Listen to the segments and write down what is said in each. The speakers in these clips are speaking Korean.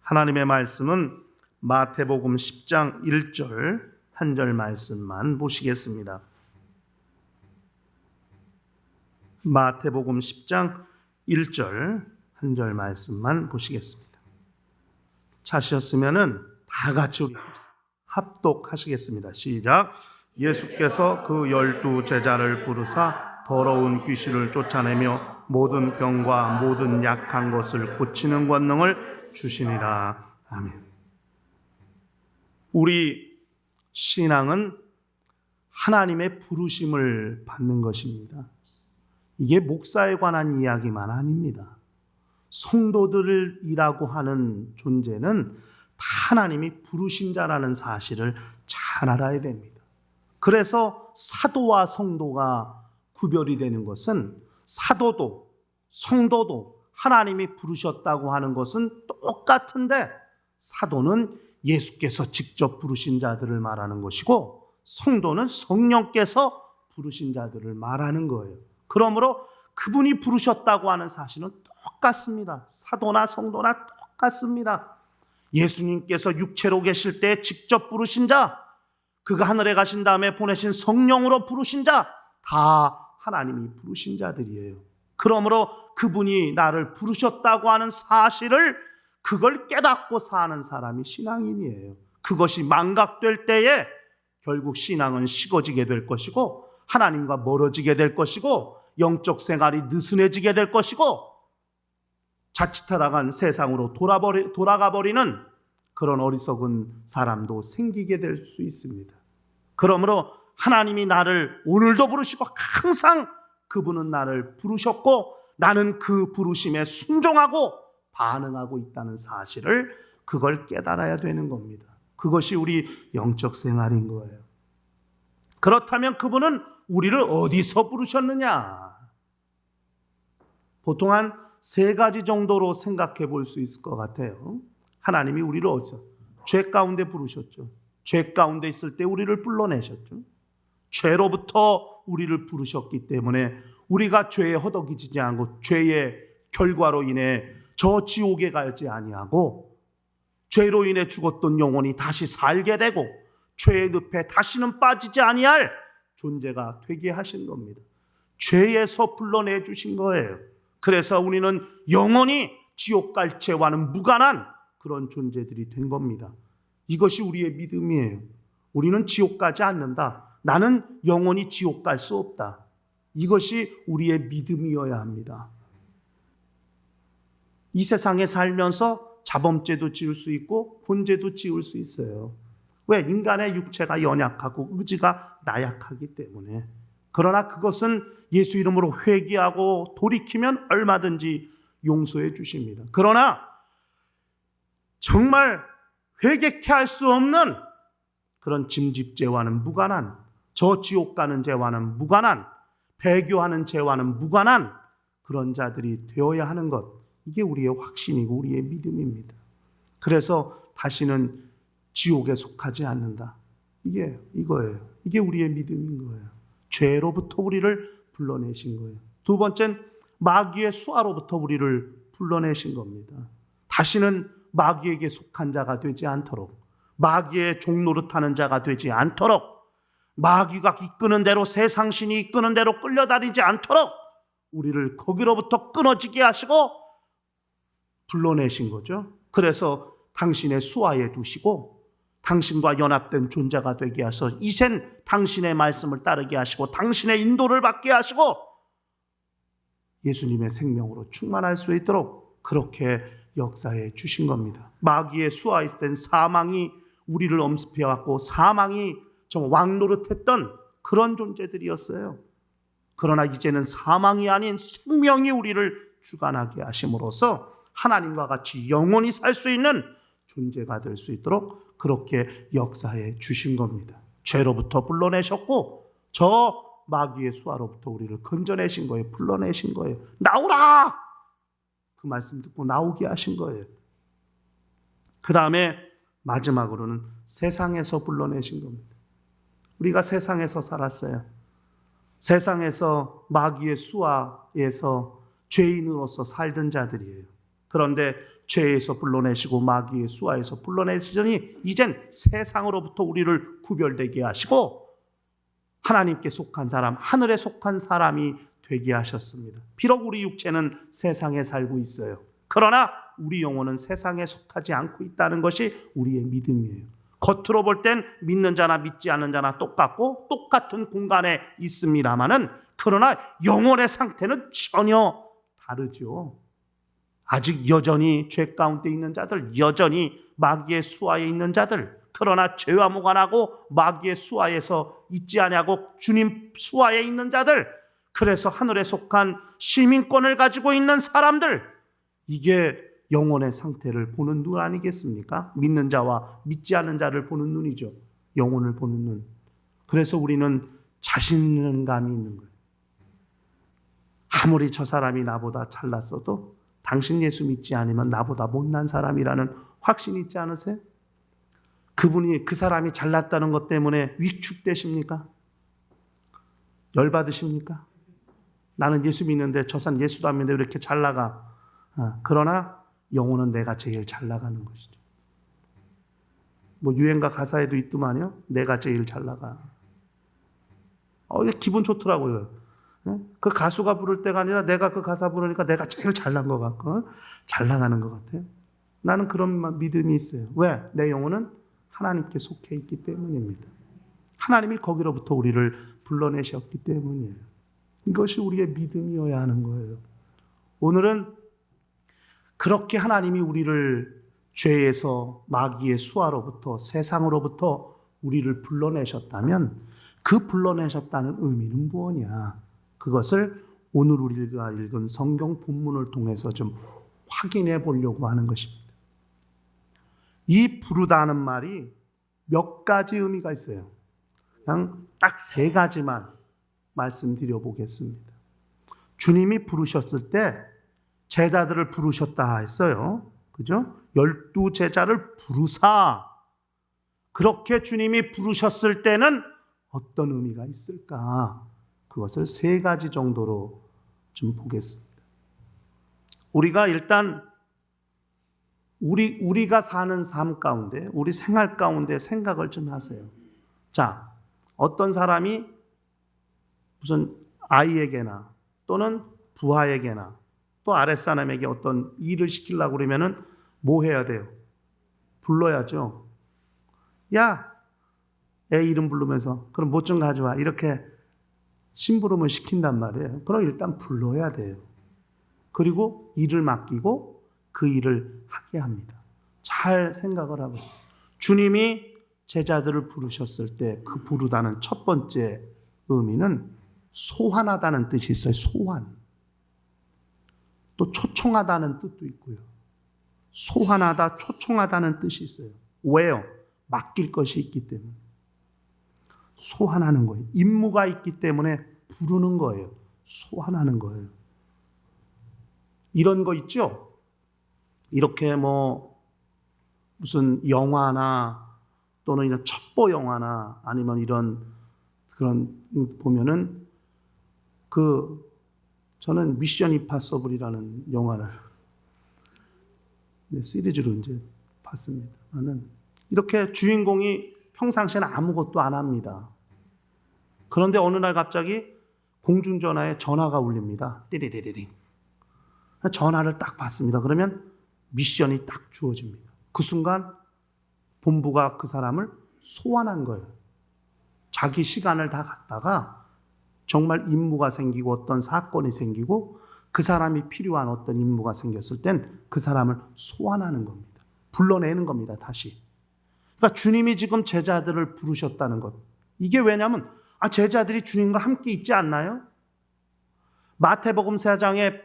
하나님의 말씀은 마태복음 10장 1절 한 절 말씀만 보시겠습니다. 마태복음 10장 1절 한 절 말씀만 보시겠습니다. 찾으셨으면은 다 같이 우리 합독하시겠습니다. 시작. 예수께서 그 12 제자를 부르사 더러운 귀신을 쫓아내며 모든 병과 모든 약한 것을 고치는 권능을 주시니라. 아멘. 우리 신앙은 하나님의 부르심을 받는 것입니다. 이게 목사에 관한 이야기만 아닙니다. 성도들이라고 하는 존재는 다 하나님이 부르신 자라는 사실을 잘 알아야 됩니다. 그래서 사도와 성도가 구별이 되는 것은 사도도 성도도 하나님이 부르셨다고 하는 것은 똑같은데 사도는 예수께서 직접 부르신 자들을 말하는 것이고 성도는 성령께서 부르신 자들을 말하는 거예요. 그러므로 그분이 부르셨다고 하는 사실은 똑같습니다. 사도나 성도나 똑같습니다. 예수님께서 육체로 계실 때 직접 부르신 자, 그가 하늘에 가신 다음에 보내신 성령으로 부르신 자, 다 하나님이 부르신 자들이에요. 그러므로 그분이 나를 부르셨다고 하는 사실을 그걸 깨닫고 사는 사람이 신앙인이에요. 그것이 망각될 때에 결국 신앙은 식어지게 될 것이고 하나님과 멀어지게 될 것이고 영적 생활이 느슨해지게 될 것이고 자칫하다간 세상으로 돌아가 버리는 그런 어리석은 사람도 생기게 될 수 있습니다. 그러므로 하나님이 나를 오늘도 부르시고 항상 그분은 나를 부르셨고 나는 그 부르심에 순종하고 반응하고 있다는 사실을 그걸 깨달아야 되는 겁니다. 그것이 우리 영적 생활인 거예요. 그렇다면 그분은 우리를 어디서 부르셨느냐? 보통 한 3가지 정도로 생각해 볼 수 있을 것 같아요. 하나님이 우리를 어디서? 죄 가운데 부르셨죠. 죄 가운데 있을 때 우리를 불러내셨죠. 죄로부터 우리를 부르셨기 때문에 우리가 죄에 허덕이지 않고 죄의 결과로 인해 저 지옥에 가지 아니하고 죄로 인해 죽었던 영혼이 다시 살게 되고 죄의 늪에 다시는 빠지지 아니할 존재가 되게 하신 겁니다. 죄에서 불러내 주신 거예요. 그래서 우리는 영원히 지옥 갈 죄와는 무관한 그런 존재들이 된 겁니다. 이것이 우리의 믿음이에요. 우리는 지옥 가지 않는다. 나는 영원히 지옥 갈 수 없다. 이것이 우리의 믿음이어야 합니다. 이 세상에 살면서 자범죄도 지을 수 있고 본죄도 지을 수 있어요. 왜? 인간의 육체가 연약하고 의지가 나약하기 때문에. 그러나 그것은 예수 이름으로 회개하고 돌이키면 얼마든지 용서해 주십니다. 그러나 정말 회개케 할 수 없는 그런 짐짓죄와는 무관한, 저 지옥 가는 죄와는 무관한, 배교하는 죄와는 무관한 그런 자들이 되어야 하는 것, 이게 우리의 확신이고 우리의 믿음입니다. 그래서 다시는 지옥에 속하지 않는다. 이거예요. 이게 우리의 믿음인 거예요. 죄로부터 우리를 불러내신 거예요. 2번째는 마귀의 수하로부터 우리를 불러내신 겁니다. 다시는 마귀에게 속한 자가 되지 않도록, 마귀의 종노릇하는 자가 되지 않도록, 마귀가 이끄는 대로, 세상신이 이끄는 대로 끌려다니지 않도록 우리를 거기로부터 끊어지게 하시고 불러내신 거죠. 그래서 당신의 수하에 두시고 당신과 연합된 존재가 되게 하셔서 이젠 당신의 말씀을 따르게 하시고 당신의 인도를 받게 하시고 예수님의 생명으로 충만할 수 있도록 그렇게 역사해 주신 겁니다. 마귀의 수하에 있던 사망이 우리를 엄습해왔고 사망이 좀 왕노릇했던 그런 존재들이었어요. 그러나 이제는 사망이 아닌 생명이 우리를 주관하게 하심으로써 하나님과 같이 영원히 살 수 있는 존재가 될 수 있도록 그렇게 역사해 주신 겁니다. 죄로부터 불러내셨고 저 마귀의 수하로부터 우리를 건져내신 거예요. 불러내신 거예요. 나오라! 그 말씀 듣고 나오게 하신 거예요. 그 다음에 마지막으로는 세상에서 불러내신 겁니다. 우리가 세상에서 살았어요. 세상에서 마귀의 수하에서 죄인으로서 살던 자들이에요. 그런데 죄에서 불러내시고 마귀의 수하에서 불러내시더니 이젠 세상으로부터 우리를 구별되게 하시고 하나님께 속한 사람, 하늘에 속한 사람이 되게 하셨습니다. 비록 우리 육체는 세상에 살고 있어요. 그러나 우리 영혼은 세상에 속하지 않고 있다는 것이 우리의 믿음이에요. 겉으로 볼 땐 믿는 자나 믿지 않는 자나 똑같고 똑같은 공간에 있습니다마는, 그러나 영혼의 상태는 전혀 다르죠. 아직 여전히 죄 가운데 있는 자들, 여전히 마귀의 수하에 있는 자들, 그러나 죄와 무관하고 마귀의 수하에서 있지 아니하고 주님 수하에 있는 자들, 그래서 하늘에 속한 시민권을 가지고 있는 사람들, 이게 영혼의 상태를 보는 눈 아니겠습니까? 믿는 자와 믿지 않는 자를 보는 눈이죠. 영혼을 보는 눈. 그래서 우리는 자신감이 있는 거예요. 아무리 저 사람이 나보다 잘났어도 당신 예수 믿지 않으면 나보다 못난 사람이라는 확신이 있지 않으세요? 그 사람이 잘났다는 것 때문에 위축되십니까? 열받으십니까? 나는 예수 믿는데 저 사람 예수도 안 믿는데 왜 이렇게 잘 나가? 그러나 영혼은 내가 제일 잘 나가는 것이죠. 뭐 유행가 가사에도 있더만요. 내가 제일 잘 나가. 이게 기분 좋더라고요. 그 가수가 부를 때가 아니라 내가 그 가사 부르니까 내가 제일 잘난 것 같고 잘 나가는 것 같아요. 나는 그런 믿음이 있어요. 왜? 내 영혼은 하나님께 속해 있기 때문입니다. 하나님이 거기로부터 우리를 불러내셨기 때문이에요. 이것이 우리의 믿음이어야 하는 거예요. 오늘은 그렇게 하나님이 우리를 죄에서 마귀의 수하로부터 세상으로부터 우리를 불러내셨다면 그 불러내셨다는 의미는 무엇이냐? 그것을 오늘 우리가 읽은 성경 본문을 통해서 좀 확인해 보려고 하는 것입니다. 이 부르다는 말이 몇 가지 의미가 있어요. 그냥 딱 3가지만 말씀드려 보겠습니다. 주님이 부르셨을 때 제자들을 부르셨다 했어요. 그죠? 12제자를 부르사. 그렇게 주님이 부르셨을 때는 어떤 의미가 있을까? 그것을 3가지 정도로 좀 보겠습니다. 우리가 일단 우리가 사는 삶 가운데, 우리 생활 가운데 생각을 좀 하세요. 자, 어떤 사람이 무슨 아이에게나 또는 부하에게나 또 아랫사람에게 어떤 일을 시키려고 그러면은 뭐 해야 돼요? 불러야죠. 야, 애 이름 부르면서 그럼 뭐 좀 가져와. 이렇게 심부름을 시킨단 말이에요. 그럼 일단 불러야 돼요. 그리고 일을 맡기고 그 일을 하게 합니다. 잘 생각을 하고 있어요. 주님이 제자들을 부르셨을 때 그 부르다는 첫 번째 의미는 소환하다는 뜻이 있어요. 소환. 또 초청하다는 뜻도 있고요. 소환하다, 초청하다는 뜻이 있어요. 왜요? 맡길 것이 있기 때문에. 소환하는 거예요. 임무가 있기 때문에 부르는 거예요. 소환하는 거예요. 이런 거 있죠? 이렇게 무슨 영화나 또는 이런 첩보 영화나 아니면 이런 그런 보면은 저는 미션 임파서블이라는 영화를 시리즈로 이제 봤습니다. 나는 이렇게 주인공이 평상시에는 아무것도 안 합니다. 그런데 어느 날 갑자기 공중전화에 전화가 울립니다. 띠리리리링. 전화를 딱 받습니다. 그러면 미션이 딱 주어집니다. 그 순간 본부가 그 사람을 소환한 거예요. 자기 시간을 다 갖다가 정말 임무가 생기고 어떤 사건이 생기고 그 사람이 필요한 어떤 임무가 생겼을 땐 그 사람을 소환하는 겁니다. 불러내는 겁니다. 다시. 그러니까 주님이 지금 제자들을 부르셨다는 것. 이게 왜냐하면 제자들이 주님과 함께 있지 않나요? 마태복음 4장에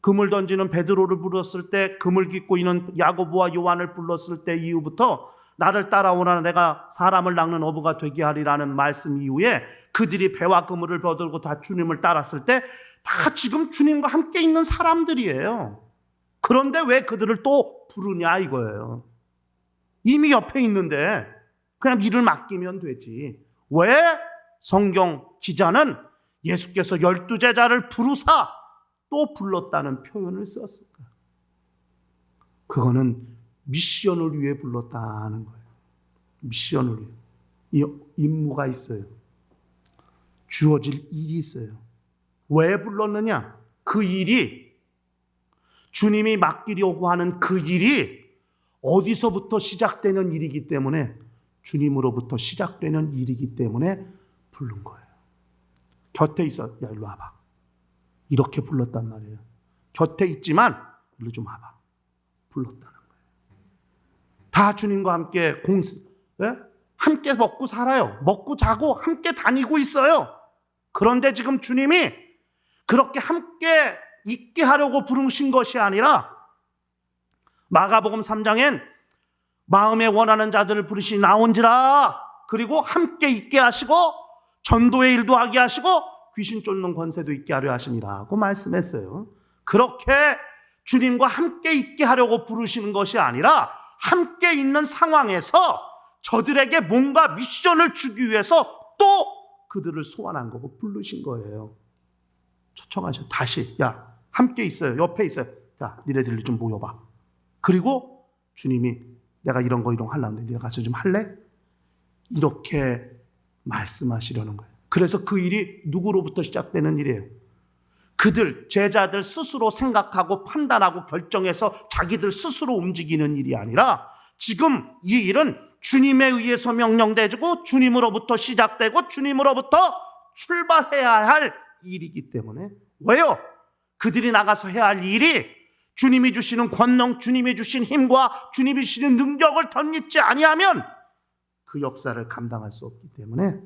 금을 던지는 베드로를 불렀을 때, 금을 깃고 있는 야고보와 요한을 불렀을 때 이후부터 나를 따라오라 내가 사람을 낚는 어부가 되게 하리라는 말씀 이후에 그들이 배와 그물을 버들고 다 주님을 따랐을 때 다 지금 주님과 함께 있는 사람들이에요. 그런데 왜 그들을 또 부르냐 이거예요. 이미 옆에 있는데 그냥 일을 맡기면 되지. 왜 성경 기자는 예수께서 12제자를 부르사 또 불렀다는 표현을 썼을까? 그거는 미션을 위해 불렀다는 거예요. 미션을 위해. 이 임무가 있어요. 주어질 일이 있어요. 왜 불렀느냐? 그 일이, 주님이 맡기려고 하는 그 일이 어디서부터 시작되는 일이기 때문에, 주님으로부터 시작되는 일이기 때문에 부른 거예요. 곁에 있어. 야, 일로 와봐. 이렇게 불렀단 말이에요. 곁에 있지만 일로 좀 와봐. 불렀다는 거예요. 다 주님과 함께 함께 먹고 살아요. 먹고 자고 함께 다니고 있어요. 그런데 지금 주님이 그렇게 함께 있게 하려고 부르신 것이 아니라, 마가복음 3장엔 마음에 원하는 자들을 부르시니 나온지라, 그리고 함께 있게 하시고 전도의 일도 하게 하시고 귀신 쫓는 권세도 있게 하려 하심이라고 말씀했어요. 그렇게 주님과 함께 있게 하려고 부르시는 것이 아니라, 함께 있는 상황에서 저들에게 뭔가 미션을 주기 위해서 또 그들을 소환한 거고 부르신 거예요. 초청하셔. 다시, 야, 함께 있어요. 옆에 있어요. 야, 니네들 좀 모여봐. 그리고 주님이 내가 이런 거 하려는데 네가 가서 좀 할래? 이렇게 말씀하시려는 거예요. 그래서 그 일이 누구로부터 시작되는 일이에요? 그들, 제자들 스스로 생각하고 판단하고 결정해서 자기들 스스로 움직이는 일이 아니라, 지금 이 일은 주님에 의해서 명령되고 주님으로부터 시작되고 주님으로부터 출발해야 할 일이기 때문에. 왜요? 그들이 나가서 해야 할 일이 주님이 주시는 권능, 주님이 주신 힘과 주님이 주시는 능력을 덧입지 아니하면 그 역사를 감당할 수 없기 때문에,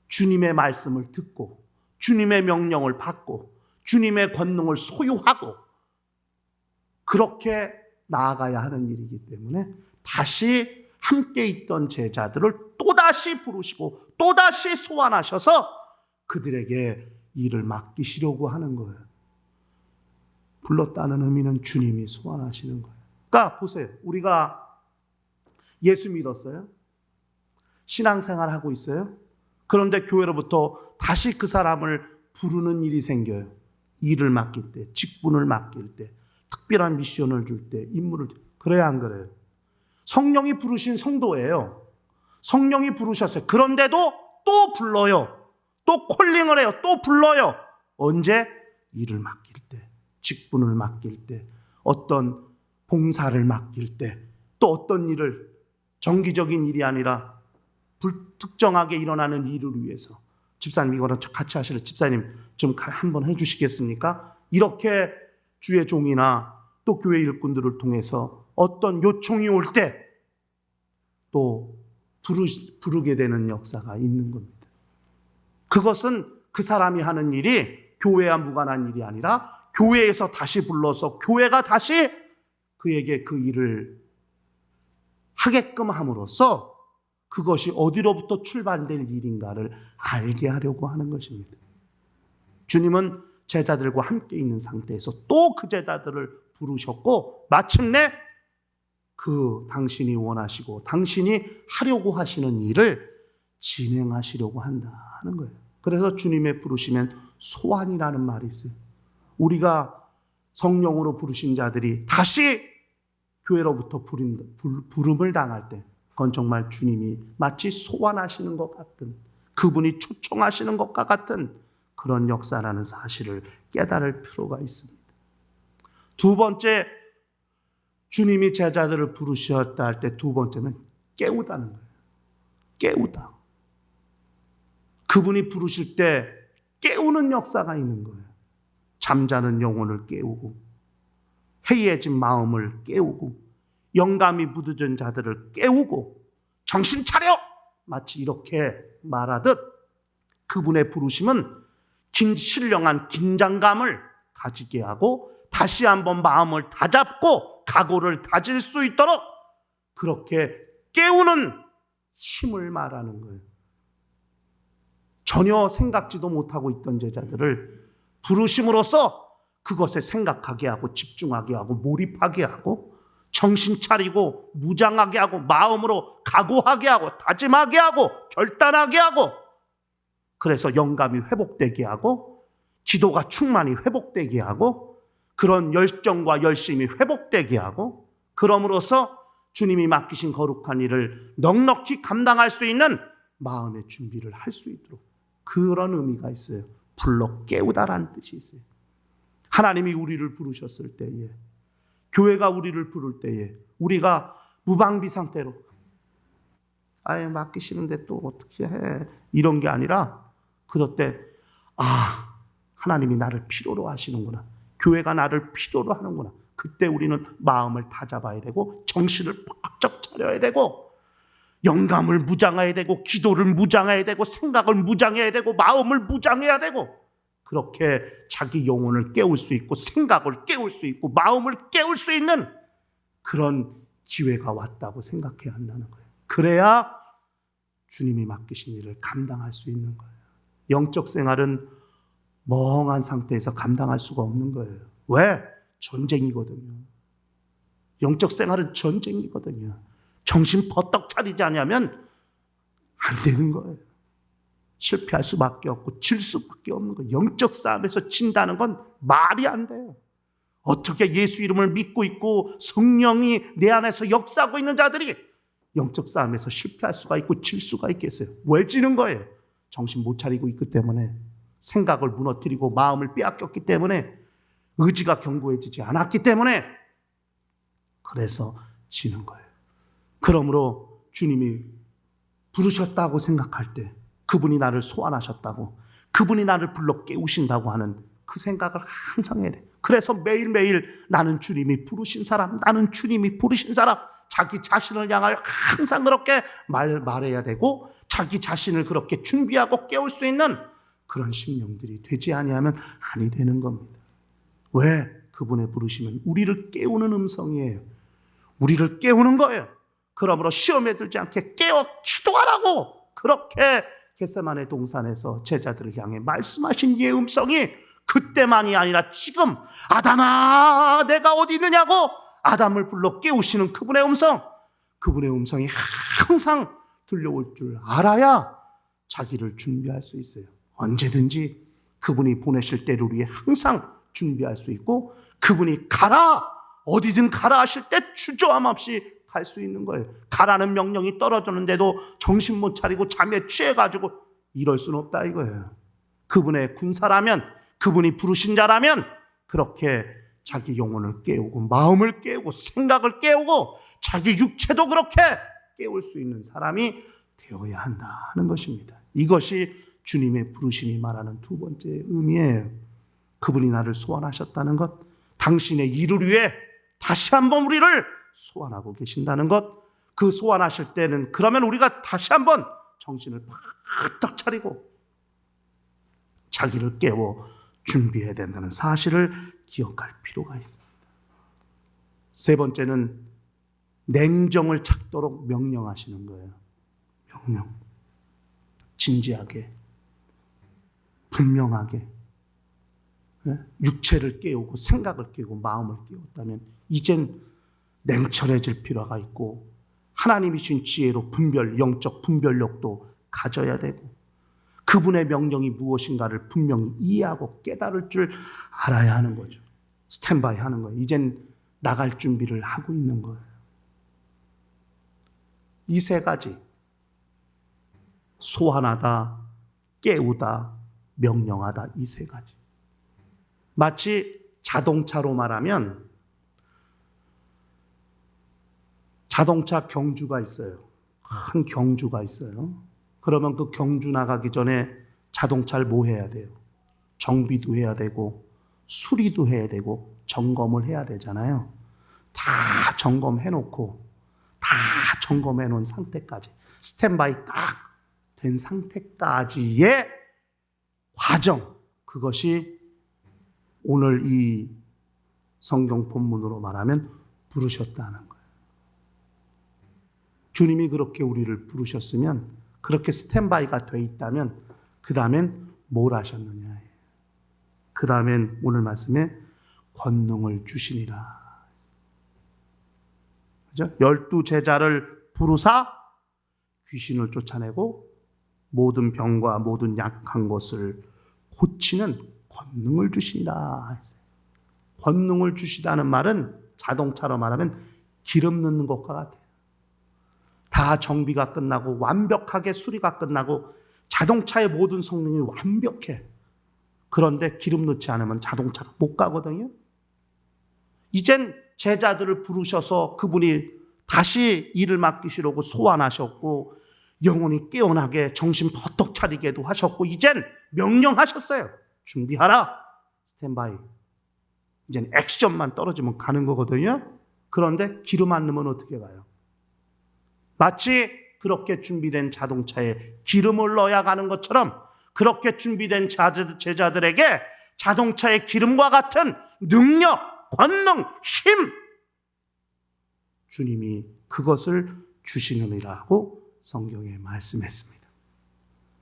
주님의 말씀을 듣고 주님의 명령을 받고 주님의 권능을 소유하고 그렇게 나아가야 하는 일이기 때문에, 다시 함께 있던 제자들을 또다시 부르시고 또다시 소환하셔서 그들에게 일을 맡기시려고 하는 거예요. 불렀다는 의미는 주님이 소환하시는 거예요. 그러니까 보세요. 우리가 예수 믿었어요. 신앙생활하고 있어요. 그런데 교회로부터 다시 그 사람을 부르는 일이 생겨요. 일을 맡길 때, 직분을 맡길 때, 특별한 미션을 줄 때, 임무를. 그래야 안 그래요? 성령이 부르신 성도예요. 성령이 부르셨어요. 그런데도 또 불러요. 또 콜링을 해요. 또 불러요. 언제? 일을 맡길 때, 직분을 맡길 때, 어떤 봉사를 맡길 때, 또 어떤 일을, 정기적인 일이 아니라 불특정하게 일어나는 일을 위해서. 집사님, 이거랑 같이 하실래? 집사님 좀 한번 해주시겠습니까? 이렇게 주의 종이나 또 교회 일꾼들을 통해서 어떤 요청이 올 때 또 부르게 되는 역사가 있는 겁니다. 그것은 그 사람이 하는 일이 교회와 무관한 일이 아니라, 교회에서 다시 불러서 교회가 다시 그에게 그 일을 하게끔 함으로써 그것이 어디로부터 출발될 일인가를 알게 하려고 하는 것입니다. 주님은 제자들과 함께 있는 상태에서 또 그 제자들을 부르셨고, 마침내 그 당신이 원하시고 당신이 하려고 하시는 일을 진행하시려고 한다는 거예요. 그래서 주님의 부르시면 소환이라는 말이 있어요. 우리가 성령으로 부르신 자들이 다시 교회로부터 부름을 당할 때, 그건 정말 주님이 마치 소환하시는 것 같은, 그분이 초청하시는 것과 같은 그런 역사라는 사실을 깨달을 필요가 있습니다. 두 번째, 주님이 제자들을 부르셨다 할 때 두 번째는 깨우다는 거예요. 깨우다. 그분이 부르실 때 깨우는 역사가 있는 거예요. 잠자는 영혼을 깨우고, 해이해진 마음을 깨우고, 영감이 무뎌진 자들을 깨우고, 정신 차려! 마치 이렇게 말하듯 그분의 부르심은 신령한 긴장감을 가지게 하고, 다시 한번 마음을 다잡고 각오를 다질 수 있도록 그렇게 깨우는 힘을 말하는 거예요. 전혀 생각지도 못하고 있던 제자들을 부르심으로써 그것에 생각하게 하고 집중하게 하고 몰입하게 하고 정신 차리고 무장하게 하고 마음으로 각오하게 하고 다짐하게 하고 결단하게 하고, 그래서 영감이 회복되게 하고 기도가 충만히 회복되게 하고 그런 열정과 열심이 회복되게 하고, 그럼으로써 주님이 맡기신 거룩한 일을 넉넉히 감당할 수 있는 마음의 준비를 할 수 있도록, 그런 의미가 있어요. 불러 깨우다라는 뜻이 있어요. 하나님이 우리를 부르셨을 때에, 교회가 우리를 부를 때에 우리가 무방비 상태로 아예 맡기시는데 또 어떻게 해, 이런 게 아니라 그럴 때 하나님이 나를 필요로 하시는구나, 교회가 나를 필요로 하는구나, 그때 우리는 마음을 다잡아야 되고 정신을 바짝 차려야 되고 영감을 무장해야 되고 기도를 무장해야 되고 생각을 무장해야 되고 마음을 무장해야 되고, 그렇게 자기 영혼을 깨울 수 있고 생각을 깨울 수 있고 마음을 깨울 수 있는 그런 기회가 왔다고 생각해야 한다는 거예요. 그래야 주님이 맡기신 일을 감당할 수 있는 거예요. 영적 생활은 멍한 상태에서 감당할 수가 없는 거예요. 왜? 전쟁이거든요. 영적 생활은 전쟁이거든요. 정신 버떡 차리지 않으면 안 되는 거예요. 실패할 수밖에 없고 질 수밖에 없는 거예요. 영적 싸움에서 진다는 건 말이 안 돼요. 어떻게 예수 이름을 믿고 있고 성령이 내 안에서 역사하고 있는 자들이 영적 싸움에서 실패할 수가 있고 질 수가 있겠어요? 왜 지는 거예요? 정신 못 차리고 있기 때문에, 생각을 무너뜨리고 마음을 빼앗겼기 때문에, 의지가 견고해지지 않았기 때문에, 그래서 지는 거예요. 그러므로 주님이 부르셨다고 생각할 때, 그분이 나를 소환하셨다고, 그분이 나를 불러 깨우신다고 하는 그 생각을 항상 해야 돼. 그래서 매일매일 나는 주님이 부르신 사람, 나는 주님이 부르신 사람, 자기 자신을 향하여 항상 그렇게 말해야 되고, 자기 자신을 그렇게 준비하고 깨울 수 있는 그런 심령들이 되지 아니하면 아니 되는 겁니다. 왜? 그분의 부르심은 우리를 깨우는 음성이에요. 우리를 깨우는 거예요. 그러므로 시험에 들지 않게 깨어 기도하라고 그렇게 겟세마네 동산에서 제자들을 향해 말씀하신 이의 음성이 그때만이 아니라 지금, 아담아 내가 어디 있느냐고 아담을 불러 깨우시는 그분의 음성, 그분의 음성이 항상 들려올 줄 알아야 자기를 준비할 수 있어요. 언제든지 그분이 보내실 때를 위해 항상 준비할 수 있고, 그분이 가라, 어디든 가라 하실 때 주저함 없이 갈 수 있는 거예요. 가라는 명령이 떨어졌는데도 정신 못 차리고 잠에 취해가지고 이럴 수는 없다 이거예요. 그분의 군사라면, 그분이 부르신 자라면 그렇게 자기 영혼을 깨우고 마음을 깨우고 생각을 깨우고 자기 육체도 그렇게 깨울 수 있는 사람이 되어야 한다 하는 것입니다. 이것이 주님의 부르심이 말하는 두 번째 의미예요. 그분이 나를 소환하셨다는 것, 당신의 일을 위해 다시 한번 우리를 소환하고 계신다는 것, 그 소환하실 때는 그러면 우리가 다시 한번 정신을 바짝 차리고 자기를 깨워 준비해야 된다는 사실을 기억할 필요가 있습니다. 세 번째는 냉정을 찾도록 명령하시는 거예요. 명령. 진지하게, 분명하게, 육체를 깨우고 생각을 깨우고 마음을 깨웠다면 이젠 냉철해질 필요가 있고, 하나님이 주신 지혜로 영적 분별력도 가져야 되고, 그분의 명령이 무엇인가를 분명히 이해하고 깨달을 줄 알아야 하는 거죠. 스탠바이 하는 거예요. 이젠 나갈 준비를 하고 있는 거예요. 이 세 가지, 소환하다, 깨우다, 명령하다, 이 세 가지. 마치 자동차로 말하면 자동차 경주가 있어요. 큰 경주가 있어요. 그러면 그 경주 나가기 전에 자동차를 뭐 해야 돼요? 정비도 해야 되고 수리도 해야 되고 점검을 해야 되잖아요. 다 점검해 놓고, 다 점검해 놓은 상태까지, 스탠바이 딱 된 상태까지의 과정, 그것이 오늘 이 성경 본문으로 말하면 부르셨다는 거예요. 주님이 그렇게 우리를 부르셨으면, 그렇게 스탠바이가 돼 있다면 그 다음엔 뭘 하셨느냐. 그 다음엔 오늘 말씀에 권능을 주시니라. 그죠? 12제자를 부르사 귀신을 쫓아내고 모든 병과 모든 약한 것을 고치는 권능을 주시니라 했어요. 권능을 주시다는 말은 자동차로 말하면 기름 넣는 것과 같아요. 다 정비가 끝나고 완벽하게 수리가 끝나고 자동차의 모든 성능이 완벽해. 그런데 기름 넣지 않으면 자동차가 못 가거든요. 이젠 제자들을 부르셔서 그분이 다시 일을 맡기시려고 소환하셨고 영혼이 깨어나게 정신 버떡 차리게도 하셨고 이젠 명령하셨어요. 준비하라. 스탠바이. 이젠 액션만 떨어지면 가는 거거든요. 그런데 기름 안 넣으면 어떻게 가요? 마치 그렇게 준비된 자동차에 기름을 넣어야 가는 것처럼 그렇게 준비된 제자들에게 자동차의 기름과 같은 능력, 권능, 힘 주님이 그것을 주시느니라고 성경에 말씀했습니다.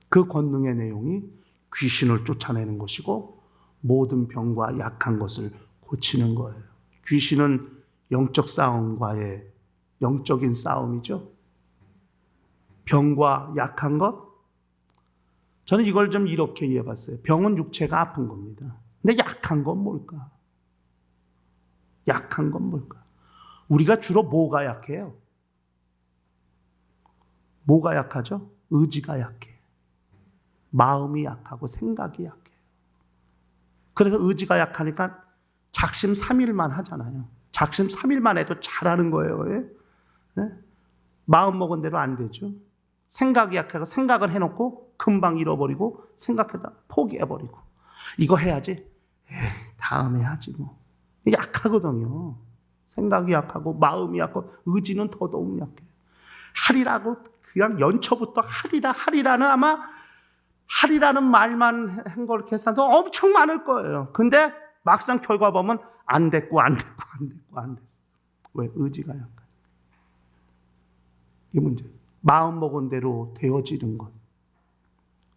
그 권능의 내용이 귀신을 쫓아내는 것이고 모든 병과 약한 것을 고치는 거예요. 귀신은 영적 싸움과의 영적인 싸움이죠. 병과 약한 것? 저는 이걸 좀 이렇게 이해해봤어요. 병은 육체가 아픈 겁니다. 근데 약한 건 뭘까? 약한 건 뭘까? 우리가 주로 뭐가 약해요? 뭐가 약하죠? 의지가 약해. 마음이 약하고 생각이 약해요. 그래서 의지가 약하니까 작심 삼일만 하잖아요. 작심 삼일만 해도 잘하는 거예요. 예? 마음 먹은 대로 안 되죠. 생각이 약해서 생각을 해놓고 금방 잃어버리고 생각하다 포기해버리고 이거 해야지. 다음에 하지 뭐. 약하거든요. 생각이 약하고 마음이 약하고 의지는 더더욱 약해요. 하리라고 그냥 연초부터 하리라는 아마 하리라는 말만 한 걸 계산도 엄청 많을 거예요. 근데 막상 결과 보면 안 됐고 안 됐어. 왜? 의지가 약해. 이게 문제예요. 마음 먹은 대로 되어지는 것.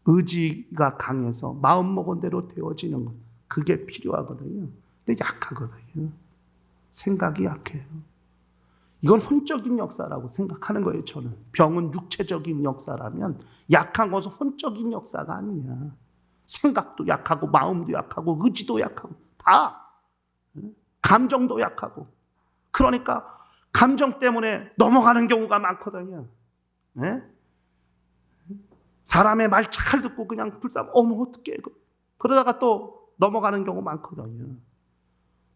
의지가 강해서 마음 먹은 대로 되어지는 것. 그게 필요하거든요. 근데 약하거든요. 생각이 약해요. 이건 혼적인 역사라고 생각하는 거예요, 저는. 병은 육체적인 역사라면 약한 것은 혼적인 역사가 아니냐. 생각도 약하고 마음도 약하고 의지도 약하고 다. 감정도 약하고. 그러니까 감정 때문에 넘어가는 경우가 많거든요. 네? 사람의 말 잘 듣고 그냥 불쌍, 어머 어떡해. 그러다가 또 넘어가는 경우 많거든요.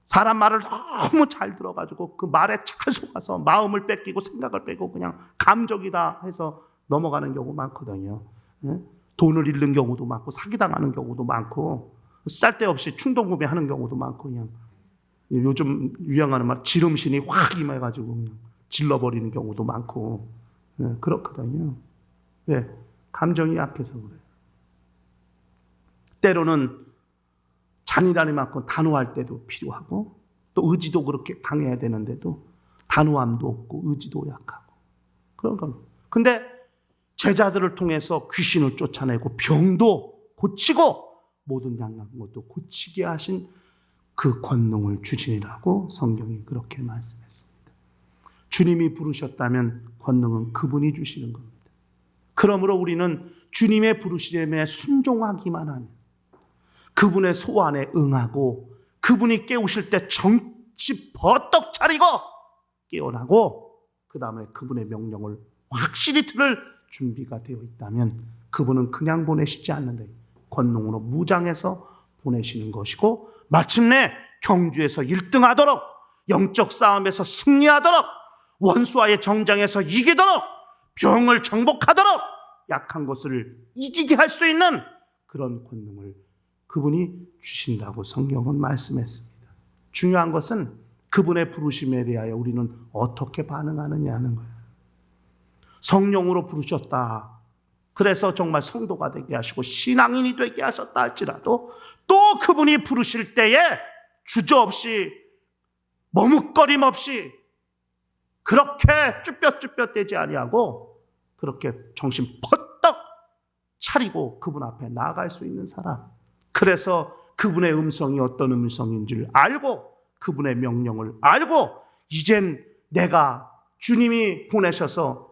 사람 말을 너무 잘 들어가지고 그 말에 잘 속아서 마음을 뺏기고 생각을 빼고 그냥 감정이다 해서 넘어가는 경우 많거든요. 네? 돈을 잃는 경우도 많고 사기당하는 경우도 많고 쓸데없이 충동구매하는 경우도 많고 그냥 요즘 유행하는 말 지름신이 확 임해가지고 그냥 질러버리는 경우도 많고 네, 그렇거든요. 왜? 감정이 약해서 그래요. 때로는 잔인함이 많고 단호할 때도 필요하고 또 의지도 그렇게 강해야 되는데도 단호함도 없고 의지도 약하고 그런 겁니다. 근데 제자들을 통해서 귀신을 쫓아내고 병도 고치고 모든 약한 것도 고치게 하신 그 권능을 주시니라고 성경이 그렇게 말씀했습니다. 주님이 부르셨다면 권능은 그분이 주시는 겁니다. 그러므로 우리는 주님의 부르심에 순종하기만 하면 그분의 소원에 응하고 그분이 깨우실 때 정치 버떡 차리고 깨어나고 그 다음에 그분의 명령을 확실히 들을 준비가 되어 있다면 그분은 그냥 보내시지 않는데 권능으로 무장해서 보내시는 것이고 마침내 경주에서 1등하도록 영적 싸움에서 승리하도록 원수와의 정장에서 이기도록 병을 정복하도록 약한 것을 이기게 할 수 있는 그런 권능을 그분이 주신다고 성경은 말씀했습니다. 중요한 것은 그분의 부르심에 대하여 우리는 어떻게 반응하느냐는 거예요. 성령으로 부르셨다. 그래서 정말 성도가 되게 하시고 신앙인이 되게 하셨다 할지라도 또 그분이 부르실 때에 주저없이 머뭇거림 없이 그렇게 쭈뼛쭈뼛대지 아니하고 그렇게 정신 퍼떡 차리고 그분 앞에 나아갈 수 있는 사람. 그래서 그분의 음성이 어떤 음성인지를 알고 그분의 명령을 알고 이젠 내가 주님이 보내셔서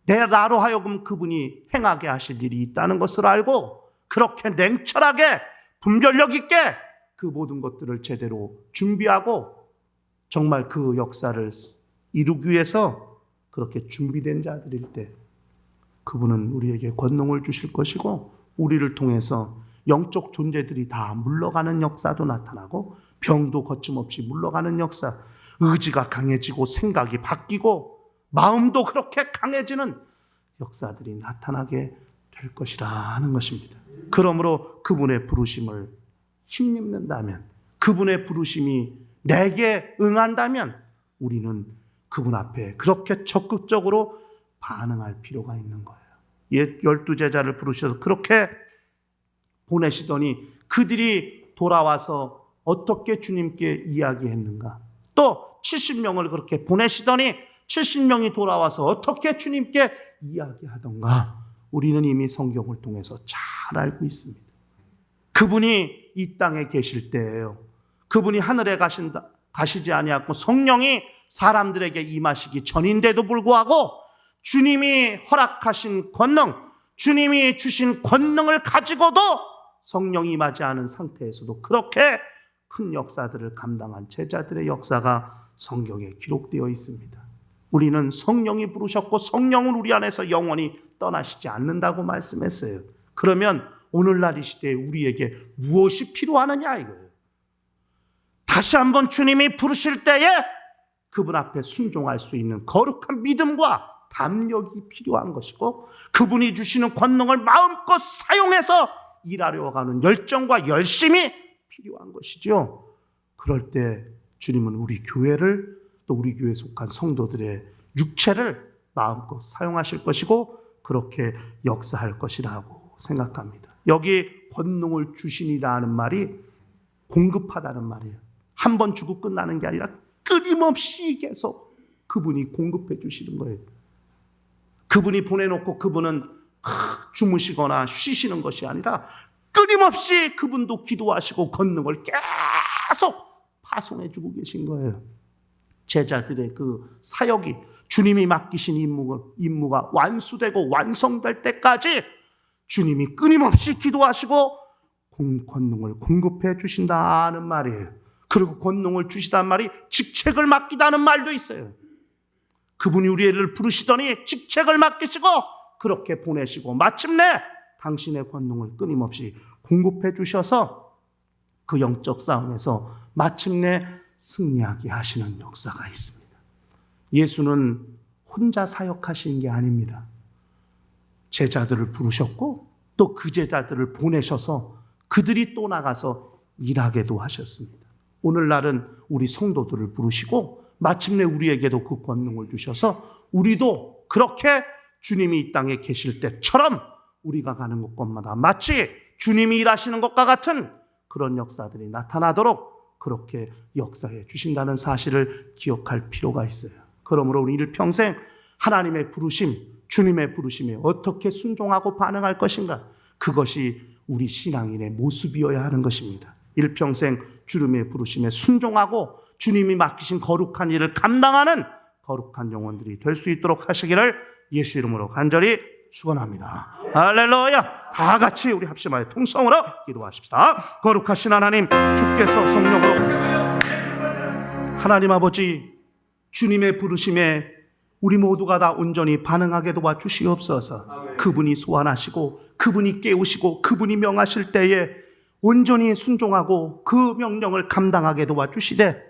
나로 하여금 그분이 행하게 하실 일이 있다는 것을 알고 그렇게 냉철하게 분별력 있게 그 모든 것들을 제대로 준비하고 정말 그 역사를 이루기 위해서 그렇게 준비된 자들일 때 그분은 우리에게 권능을 주실 것이고 우리를 통해서 영적 존재들이 다 물러가는 역사도 나타나고 병도 거침없이 물러가는 역사, 의지가 강해지고 생각이 바뀌고 마음도 그렇게 강해지는 역사들이 나타나게 될 것이라 하는 것입니다. 그러므로 그분의 부르심을 힘입는다면, 그분의 부르심이 내게 응한다면 우리는 그분 앞에 그렇게 적극적으로 반응할 필요가 있는 거예요. 옛 12제자를 부르셔서 그렇게 보내시더니 그들이 돌아와서 어떻게 주님께 이야기했는가? 또 70명을 그렇게 보내시더니 70명이 돌아와서 어떻게 주님께 이야기하던가? 우리는 이미 성경을 통해서 잘 알고 있습니다. 그분이 이 땅에 계실 때예요. 그분이 하늘에 가시지 아니하고 성령이 사람들에게 임하시기 전인데도 불구하고 주님이 허락하신 권능, 주님이 주신 권능을 가지고도 성령이 임하지 않은 상태에서도 그렇게 큰 역사들을 감당한 제자들의 역사가 성경에 기록되어 있습니다. 우리는 성령이 부르셨고 성령은 우리 안에서 영원히 떠나시지 않는다고 말씀했어요. 그러면 오늘날 이 시대에 우리에게 무엇이 필요하느냐 이거예요. 다시 한번 주님이 부르실 때에 그분 앞에 순종할 수 있는 거룩한 믿음과 담력이 필요한 것이고 그분이 주시는 권능을 마음껏 사용해서 일하려 하는 열정과 열심이 필요한 것이죠. 그럴 때 주님은 우리 교회를 또 우리 교회에 속한 성도들의 육체를 마음껏 사용하실 것이고 그렇게 역사할 것이라고 생각합니다. 여기 권능을 주시니라는 말이 공급하다는 말이에요. 한 번 주고 끝나는 게 아니라 끊임없이 계속 그분이 공급해 주시는 거예요. 그분이 보내놓고 그분은 주무시거나 쉬시는 것이 아니라 끊임없이 그분도 기도하시고 권능을 계속 파송해 주고 계신 거예요. 제자들의 그 사역이 주님이 맡기신 임무가 완수되고 완성될 때까지 주님이 끊임없이 기도하시고 권능을 공급해 주신다는 말이에요. 그리고 권능을 주시단 말이 직책을 맡기다는 말도 있어요. 그분이 우리를 부르시더니 직책을 맡기시고 그렇게 보내시고 마침내 당신의 권능을 끊임없이 공급해 주셔서 그 영적 싸움에서 마침내 승리하게 하시는 역사가 있습니다. 예수는 혼자 사역하신 게 아닙니다. 제자들을 부르셨고 또 그 제자들을 보내셔서 그들이 또 나가서 일하게도 하셨습니다. 오늘날은 우리 성도들을 부르시고 마침내 우리에게도 그 권능을 주셔서 우리도 그렇게 주님이 이 땅에 계실 때처럼 우리가 가는 곳마다 마치 주님이 일하시는 것과 같은 그런 역사들이 나타나도록 그렇게 역사해 주신다는 사실을 기억할 필요가 있어요. 그러므로 우리 일평생 하나님의 부르심, 주님의 부르심에 어떻게 순종하고 반응할 것인가? 그것이 우리 신앙인의 모습이어야 하는 것입니다. 일평생 주님의 부르심에 순종하고 주님이 맡기신 거룩한 일을 감당하는 거룩한 영혼들이 될 수 있도록 하시기를 예수 이름으로 간절히 축원합니다. 할렐루야! 다 같이 우리 합심하여 통성으로 기도하십시다. 거룩하신 하나님, 주께서 성령으로 하나님 아버지 주님의 부르심에 우리 모두가 다 온전히 반응하게 도와주시옵소서. 그분이 소환하시고 그분이 깨우시고 그분이 명하실 때에 온전히 순종하고 그 명령을 감당하게 도와주시되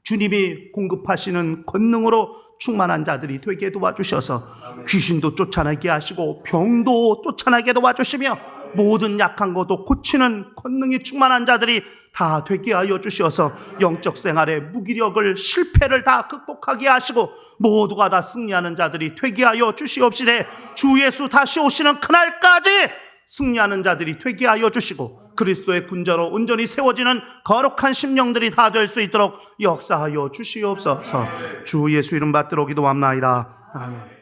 주님이 공급하시는 권능으로 충만한 자들이 되게 도와주셔서 귀신도 쫓아내게 하시고 병도 쫓아내게 도와주시며 모든 약한 것도 고치는 권능이 충만한 자들이 다 되게 하여 주셔서 영적 생활의 무기력을 실패를 다 극복하게 하시고 모두가 다 승리하는 자들이 되게 하여 주시옵시되 주 예수 다시 오시는 그날까지 승리하는 자들이 되게 하여 주시고 그리스도의 군자로 온전히 세워지는 거룩한 심령들이 다 될 수 있도록 역사하여 주시옵소서. 주 예수 이름 받들어 기도합나이다. 아멘.